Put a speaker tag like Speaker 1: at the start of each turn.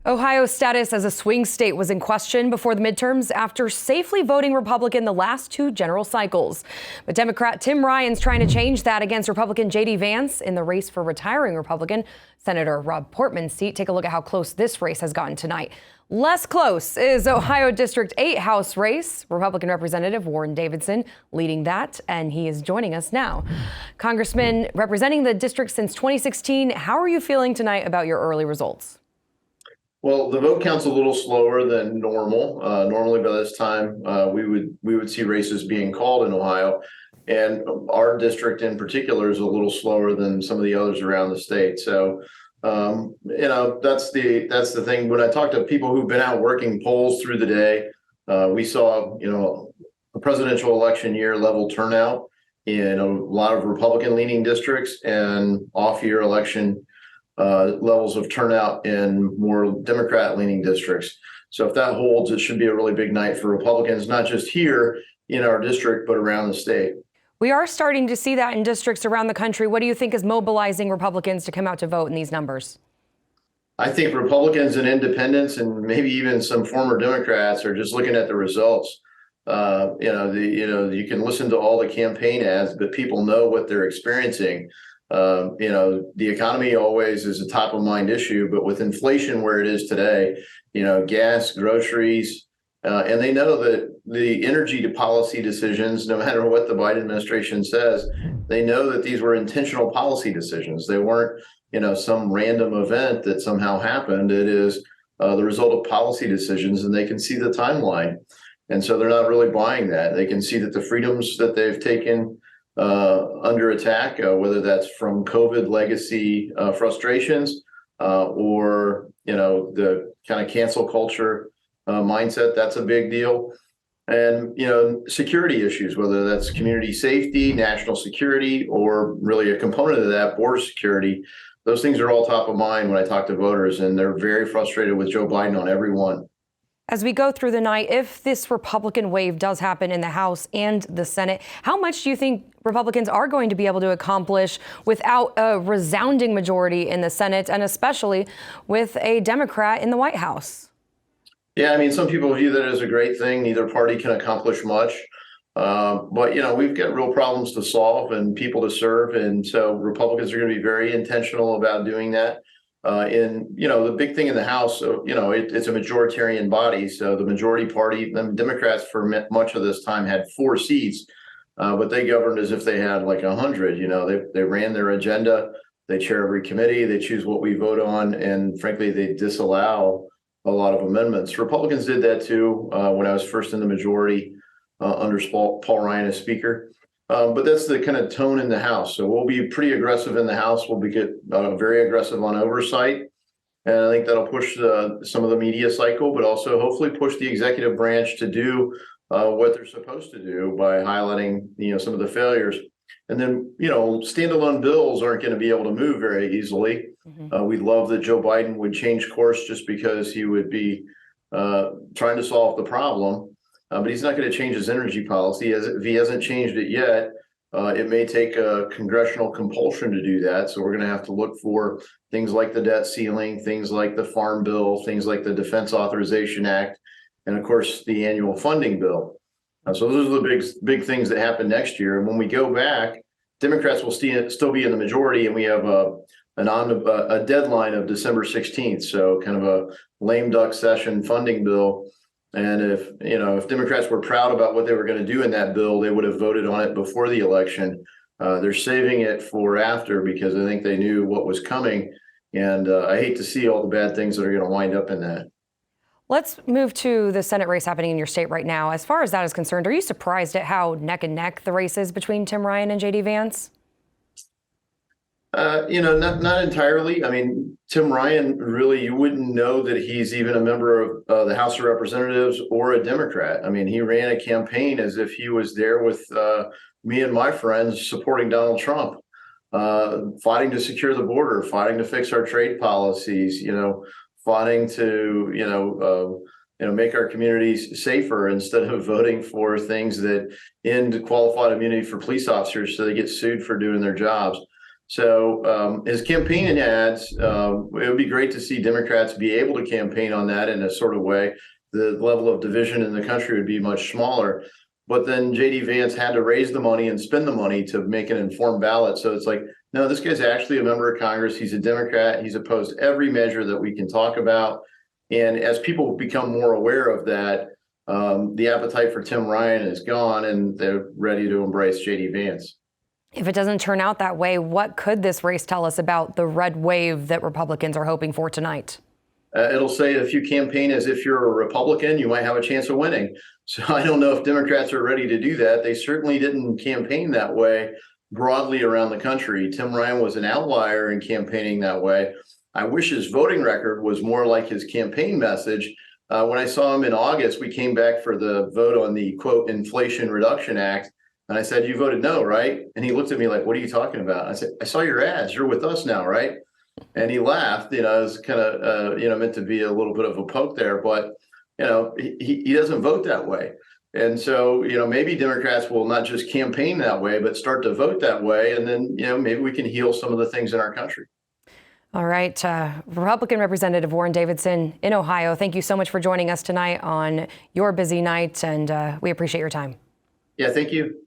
Speaker 1: Ohio's status as a swing state was in question before the midterms after safely voting Republican the last two general cycles. But Democrat Tim Ryan's trying to change that against Republican J.D. Vance in the race for retiring Republican Senator Rob Portman's seat. Take a look at how close this race has gotten tonight. Less close is Ohio District 8 House race. Republican Representative Warren Davidson leading that, and he is joining us now. Congressman representing the district since 2016, how are you feeling tonight about your early results?
Speaker 2: Well, the vote count's a little slower than normal. Normally by this time, we would see races being called in Ohio, and our district in particular is a little slower than some of the others around the state. So, that's the thing. When I talk to people who've been out working polls through the day, we saw, a presidential election year level turnout in a lot of Republican leaning districts and off-year election levels of turnout in more Democrat leaning districts. So if that holds, it should be a really big night for Republicans, not just here in our district, but around the state.
Speaker 1: We are starting to see that in districts around the country. What do you think is mobilizing Republicans to come out to vote in these numbers?
Speaker 2: I think Republicans and independents and maybe even some former Democrats are just looking at the results. You can listen to all the campaign ads, but people know what they're experiencing. The economy always is a top of mind issue, but with inflation where it is today, gas, groceries, and they know that the energy policy decisions, no matter what the Biden administration says, they know that these were intentional policy decisions. They weren't, some random event that somehow happened. It is the result of policy decisions, and they can see the timeline. And so they're not really buying that. They can see that the freedoms that they've taken under attack, whether that's from COVID legacy frustrations or the kind of cancel culture mindset. That's a big deal. And security issues, whether that's community safety, national security, or really a component of that, border security. Those things are all top of mind when I talk to voters, and they're very frustrated with Joe Biden on every one.
Speaker 1: As we go through the night, if this Republican wave does happen in the House and the Senate, how much do you think Republicans are going to be able to accomplish without a resounding majority in the Senate, and especially with a Democrat in the White House?
Speaker 2: Yeah, I mean, some people view that as a great thing. Neither party can accomplish much. But we've got real problems to solve and people to serve. And so Republicans are going to be very intentional about doing that. The big thing in the House, it's a majoritarian body. So the majority party, the Democrats for much of this time had 4 seats, but they governed as if they had like 100. They ran their agenda, they chair every committee, they choose what we vote on, and frankly, they disallow a lot of amendments. Republicans did that too when I was first in the majority under Paul Ryan as Speaker. But that's the kind of tone in the House. So we'll be pretty aggressive in the House. We'll get very aggressive on oversight. And I think that'll push some of the media cycle, but also hopefully push the executive branch to do what they're supposed to do by highlighting, some of the failures. And then, standalone bills aren't going to be able to move very easily. Mm-hmm. We'd love that Joe Biden would change course just because he would be trying to solve the problem. But he's not going to change his energy policy. If he hasn't changed it yet, it may take a congressional compulsion to do that. So we're going to have to look for things like the debt ceiling, things like the Farm Bill, things like the Defense Authorization Act, and of course, the annual funding bill. So those are the big things that happen next year. And when we go back, Democrats will still be in the majority, and we have a deadline of December 16th. So kind of a lame duck session funding bill. And if Democrats were proud about what they were going to do in that bill, they would have voted on it before the election. They're saving it for after because I think they knew what was coming. And I hate to see all the bad things that are going to wind up in that.
Speaker 1: Let's move to the Senate race happening in your state right now. As far as that is concerned, are you surprised at how neck and neck the race is between Tim Ryan and J.D. Vance?
Speaker 2: Not entirely. I mean, Tim Ryan, really, you wouldn't know that he's even a member of the House of Representatives or a Democrat. I mean, he ran a campaign as if he was there with me and my friends supporting Donald Trump, fighting to secure the border, fighting to fix our trade policies, fighting to, make our communities safer instead of voting for things that end qualified immunity for police officers so they get sued for doing their jobs. So his campaign ads, it would be great to see Democrats be able to campaign on that in a sort of way. The level of division in the country would be much smaller. But then J.D. Vance had to raise the money and spend the money to make an informed ballot. So it's like, no, this guy's actually a member of Congress. He's a Democrat. He's opposed every measure that we can talk about. And as people become more aware of that, the appetite for Tim Ryan is gone, and they're ready to embrace J.D. Vance.
Speaker 1: If it doesn't turn out that way, what could this race tell us about the red wave that Republicans are hoping for tonight?
Speaker 2: It'll say if you campaign as if you're a Republican, you might have a chance of winning. So I don't know if Democrats are ready to do that. They certainly didn't campaign that way broadly around the country. Tim Ryan was an outlier in campaigning that way. I wish his voting record was more like his campaign message. When I saw him in August, we came back for the vote on the, quote, Inflation Reduction Act. And I said, you voted no, right? And he looked at me like, what are you talking about? I said, I saw your ads. You're with us now, right? And he laughed. It was kind of, meant to be a little bit of a poke there. But, he doesn't vote that way. And so, maybe Democrats will not just campaign that way, but start to vote that way. And then, maybe we can heal some of the things in our country.
Speaker 1: All right. Republican Representative Warren Davidson in Ohio, thank you so much for joining us tonight on your busy night. And we appreciate your time.
Speaker 2: Yeah, thank you.